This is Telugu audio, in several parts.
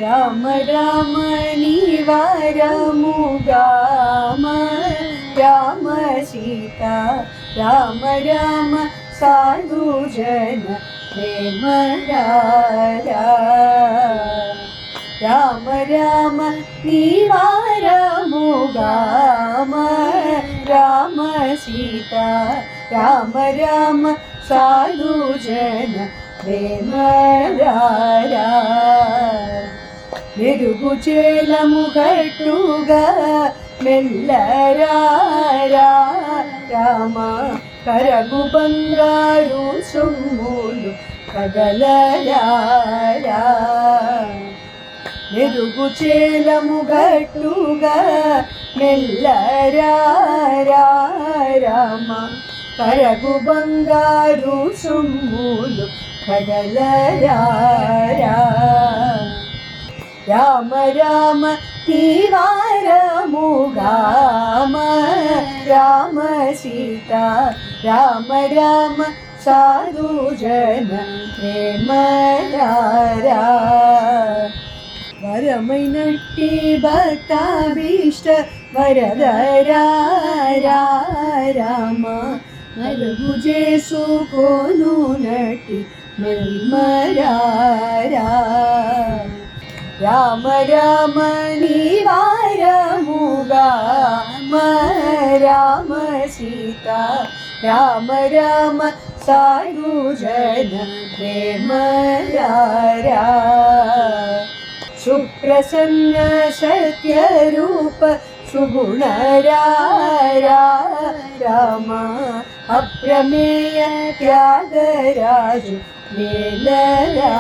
రామ రామ నీవారముగామ రామ సీత రామ రామ సాధు జన ప్రేమ రామ రామ నీవారముగామ రామ సీత రామ రామ సాధు జన ప్రేమ మెరుగు చేలము గట్టుగా మెల్లరా రామ కరగు బంగారు సొమ్ములు కదలరా మెరుగు చేలము గట్టుగా మెల్లరా రామ కరగు బంగారు సొమ్ములు కదలరా రామ రామ నీవారముగామ రామ సీత రామ రామ సాధు జన ప్రేమ వరమైనట్టి భక్తాభీష్ట వరదరా రామ మరుగు చేసుకోను నటి మరిమరా రామ రామ నీవారముగామ రామ సీత రామ రామ సాధు జన ప్రేమ సుప్రసన్న సత్యరూప సుగుణ రామ అప్రమేయ త్యాగరాజు మేలరా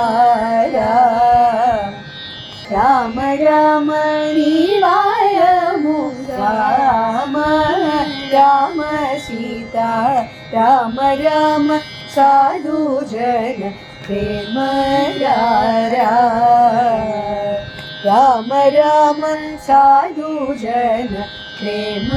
రామ రామ నీవారముగామ రామ సీత రామ రామ సాధు జన ప్రేమ రామ రామ సాధు జన ప్రేమ